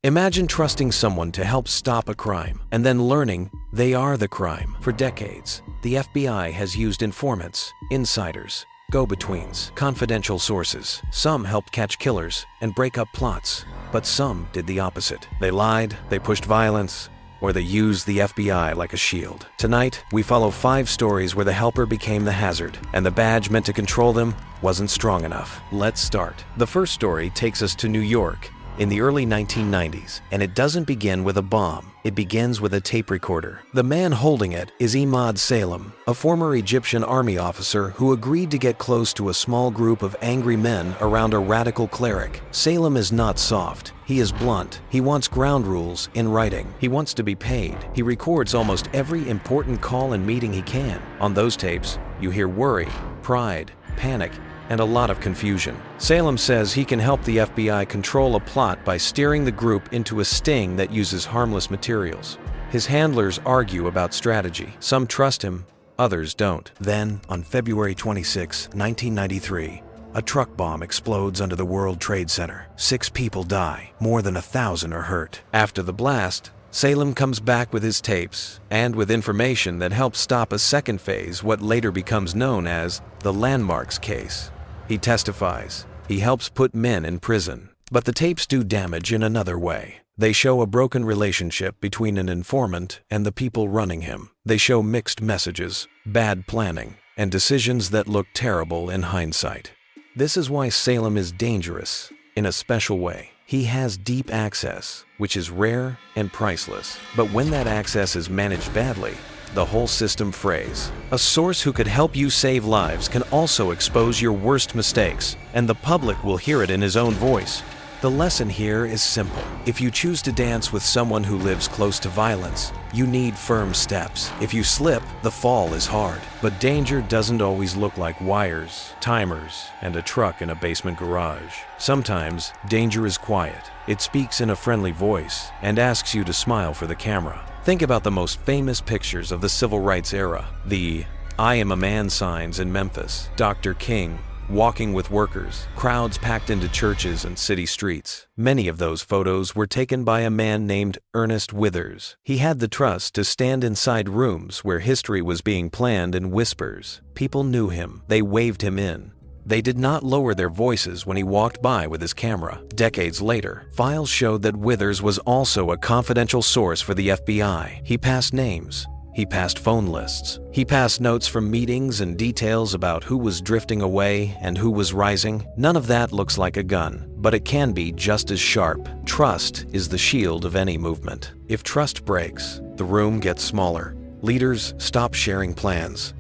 Imagine trusting someone to help stop a crime and then learning they are the crime. For decades, the FBI has used informants, insiders, go-betweens, confidential sources. Some helped catch killers and break up plots, but some did the opposite. They lied, they pushed violence, or they used the FBI like a shield. Tonight, we follow 5 stories where the helper became the hazard, and the badge meant to control them wasn't strong enough. Let's start. The first story takes us to New York in the early 1990s, and it doesn't begin with a bomb. It begins with a tape recorder. The man holding it is Emad Salem, a former Egyptian army officer who agreed to get close to a small group of angry men around a radical cleric. Salem is not soft. He is blunt. He wants ground rules in writing. He wants to be paid. He records almost every important call and meeting he can. On those tapes, you hear worry, pride, panic, and a lot of confusion. Salem says he can help the FBI control a plot by steering the group into a sting that uses harmless materials. His handlers argue about strategy. Some trust him, others don't. Then, on February 26, 1993, a truck bomb explodes under the World Trade Center. 6 people die. More than 1,000 are hurt. After the blast, Salem comes back with his tapes and with information that helps stop a second phase, what later becomes known as the Landmarks case. He testifies. He helps put men in prison. But the tapes do damage in another way. They show a broken relationship between an informant and the people running him. They show mixed messages, bad planning, and decisions that look terrible in hindsight. This is why Salem is dangerous in a special way. He has deep access, which is rare and priceless. But when that access is managed badly, the whole system frays. A source who could help you save lives can also expose your worst mistakes, and the public will hear it in his own voice. The lesson here is simple. If you choose to dance with someone who lives close to violence, you need firm steps. If you slip, the fall is hard. But danger doesn't always look like wires, timers, and a truck in a basement garage. Sometimes, danger is quiet. It speaks in a friendly voice and asks you to smile for the camera. Think about the most famous pictures of the civil rights era. The "I am a man" signs in Memphis, Dr. King walking with workers, crowds packed into churches and city streets. Many of those photos were taken by a man named Ernest Withers. He had the trust to stand inside rooms where history was being planned in whispers. People knew him. They waved him in. They did not lower their voices when he walked by with his camera. Decades later, files showed that Withers was also a confidential source for the FBI. He passed names. He passed phone lists. He passed notes from meetings and details about who was drifting away and who was rising. None of that looks like a gun, but it can be just as sharp. Trust is the shield of any movement. If trust breaks, the room gets smaller. Leaders stop sharing plans.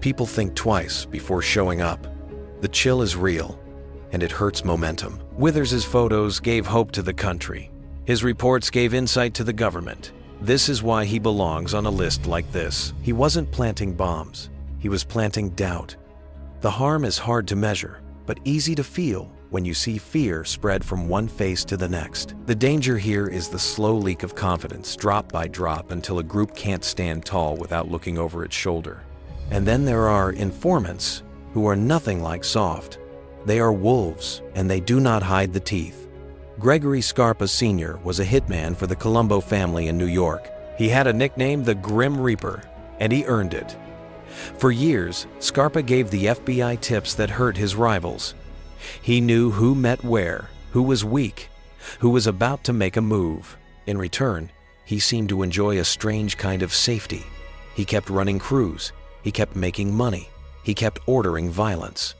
People think twice before showing up. The chill is real, and it hurts momentum. Withers's photos gave hope to the country. His reports gave insight to the government. This is why he belongs on a list like this. He wasn't planting bombs. He was planting doubt. The harm is hard to measure, but easy to feel when you see fear spread from one face to the next. The danger here is the slow leak of confidence, drop by drop, until a group can't stand tall without looking over its shoulder. And then there are informants who are nothing like soft. They are wolves, and they do not hide the teeth. Gregory Scarpa Sr. was a hitman for the Colombo family in New York. He had a nickname, the Grim Reaper, and he earned it. For years, Scarpa gave the FBI tips that hurt his rivals. He knew who met where, who was weak, who was about to make a move. In return, he seemed to enjoy a strange kind of safety. He kept running crews. He kept making money. He kept ordering violence.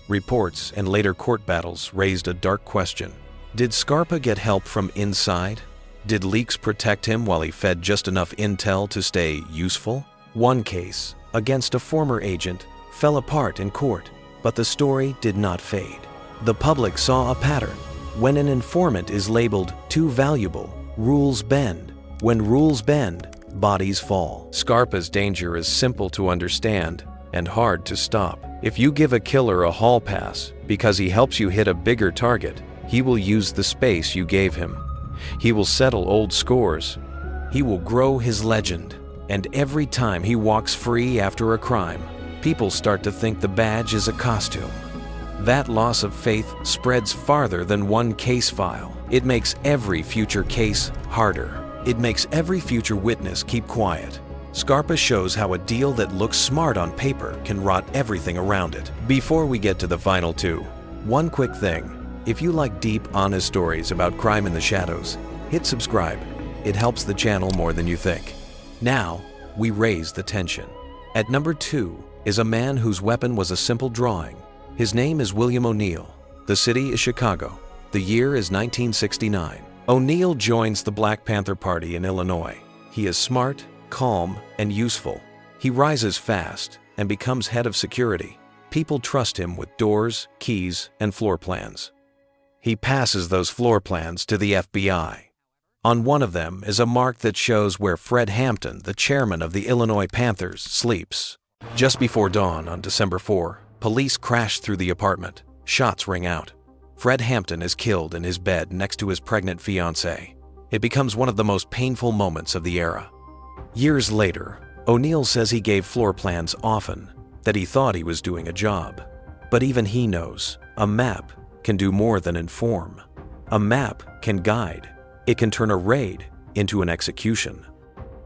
Reports and later court battles raised a dark question. Did Scarpa get help from inside? Did leaks protect him while he fed just enough intel to stay useful? One case, against a former agent, fell apart in court, but the story did not fade. The public saw a pattern. When an informant is labeled too valuable, rules bend. When rules bend, bodies fall. Scarpa's danger is simple to understand and hard to stop. If you give a killer a hall pass because he helps you hit a bigger target, he will use the space you gave him. He will settle old scores. He will grow his legend. And every time he walks free after a crime, people start to think the badge is a costume. That loss of faith spreads farther than one case file. It makes every future case harder. It makes every future witness keep quiet. Scarpa shows how a deal that looks smart on paper can rot everything around it. Before we get to the final two, one quick thing. If you like deep, honest stories about crime in the shadows, hit subscribe. It helps the channel more than you think. Now, we raise the tension. At number 2 is a man whose weapon was a simple drawing. His name is William O'Neill. The city is Chicago. The year is 1969. O'Neill joins the Black Panther Party in Illinois. He is smart, calm, and useful. He rises fast and becomes head of security. People trust him with doors, keys, and floor plans. He passes those floor plans to the FBI. On one of them is a mark that shows where Fred Hampton, the chairman of the Illinois Panthers, sleeps. Just before dawn on December 4, police crash through the apartment. Shots ring out. Fred Hampton is killed in his bed next to his pregnant fiancée. It becomes one of the most painful moments of the era. Years later, O'Neill says he gave floor plans often, that he thought he was doing a job. But even he knows a map can do more than inform. A map can guide. It can turn a raid into an execution.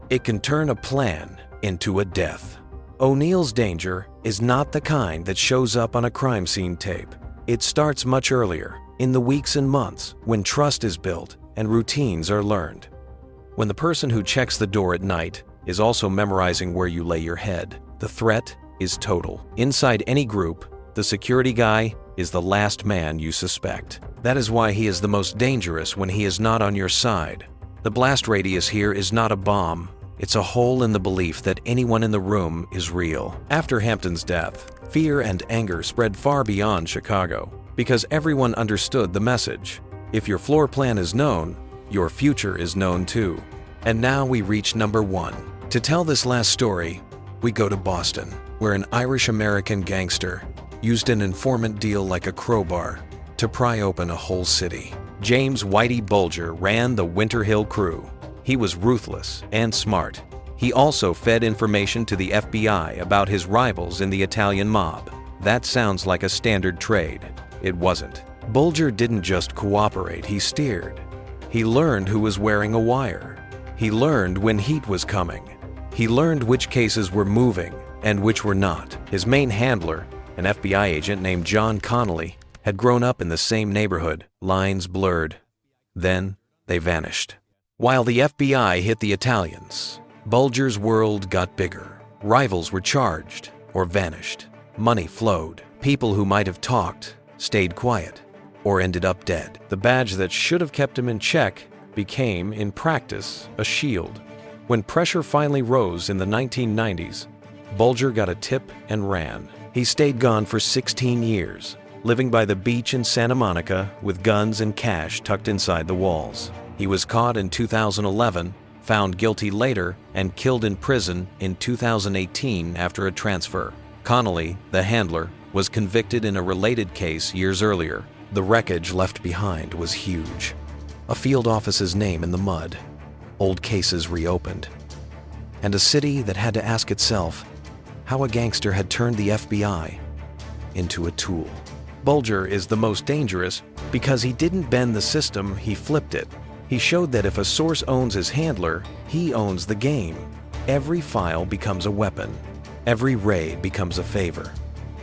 It can turn a plan into a death. O'Neill's danger is not the kind that shows up on a crime scene tape. It starts much earlier, in the weeks and months, when trust is built and routines are learned. When the person who checks the door at night is also memorizing where you lay your head, the threat is total. Inside any group, the security guy is the last man you suspect. That is why he is the most dangerous when he is not on your side. The blast radius here is not a bomb. It's a hole in the belief that anyone in the room is real. After Hampton's death, fear and anger spread far beyond Chicago because everyone understood the message. If your floor plan is known, your future is known too. And now we reach number 1. To tell this last story, we go to Boston, where an Irish-American gangster used an informant deal like a crowbar to pry open a whole city. James Whitey Bulger ran the Winter Hill crew. He was ruthless and smart. He also fed information to the FBI about his rivals in the Italian mob. That sounds like a standard trade. It wasn't. Bulger didn't just cooperate, he steered. He learned who was wearing a wire. He learned when heat was coming. He learned which cases were moving and which were not. His main handler, an FBI agent named John Connolly, had grown up in the same neighborhood, lines blurred. Then they vanished. While the FBI hit the Italians, Bulger's world got bigger. Rivals were charged or vanished. Money flowed. People who might have talked stayed quiet or ended up dead. The badge that should have kept him in check became, in practice, a shield. When pressure finally rose in the 1990s, Bulger got a tip and ran. He stayed gone for 16 years, living by the beach in Santa Monica with guns and cash tucked inside the walls. He was caught in 2011, found guilty later, and killed in prison in 2018 after a transfer. Connolly, the handler, was convicted in a related case years earlier. The wreckage left behind was huge. A field office's name in the mud, old cases reopened, and a city that had to ask itself how a gangster had turned the FBI into a tool. Bulger is the most dangerous because he didn't bend the system, he flipped it. He showed that if a source owns his handler, he owns the game. Every file becomes a weapon. Every raid becomes a favor.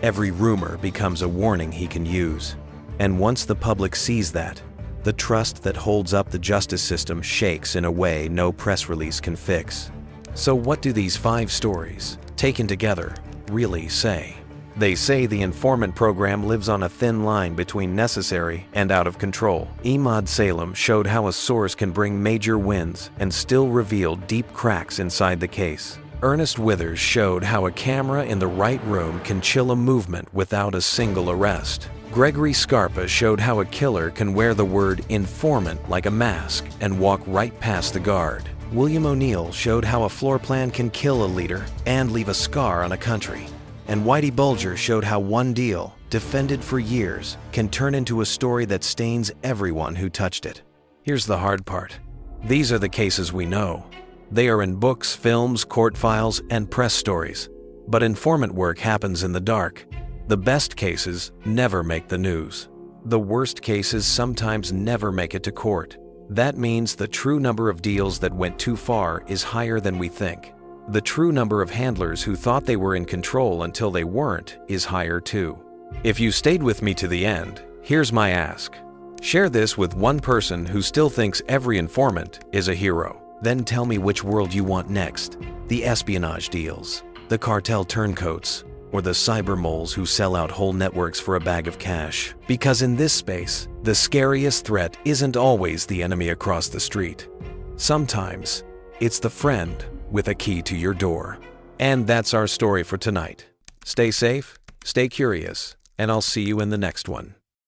Every rumor becomes a warning he can use. And once the public sees that, the trust that holds up the justice system shakes in a way no press release can fix. So what do these 5 stories, taken together, really say? They say the informant program lives on a thin line between necessary and out of control. Emad Salem showed how a source can bring major wins and still reveal deep cracks inside the case. Ernest Withers showed how a camera in the right room can chill a movement without a single arrest. Gregory Scarpa showed how a killer can wear the word informant like a mask and walk right past the guard. William O'Neill showed how a floor plan can kill a leader and leave a scar on a country. And Whitey Bulger showed how one deal, defended for years, can turn into a story that stains everyone who touched it. Here's the hard part. These are the cases we know. They are in books, films, court files, and press stories. But informant work happens in the dark, The best cases never make the news. The worst cases sometimes never make it to court. That means the true number of deals that went too far is higher than we think. The true number of handlers who thought they were in control until they weren't is higher too. If you stayed with me to the end, here's my ask. Share this with one person who still thinks every informant is a hero. Then tell me which world you want next. The espionage deals, the cartel turncoats, or the cyber moles who sell out whole networks for a bag of cash. Because in this space, the scariest threat isn't always the enemy across the street. Sometimes, it's the friend with a key to your door. And that's our story for tonight. Stay safe, stay curious, and I'll see you in the next one.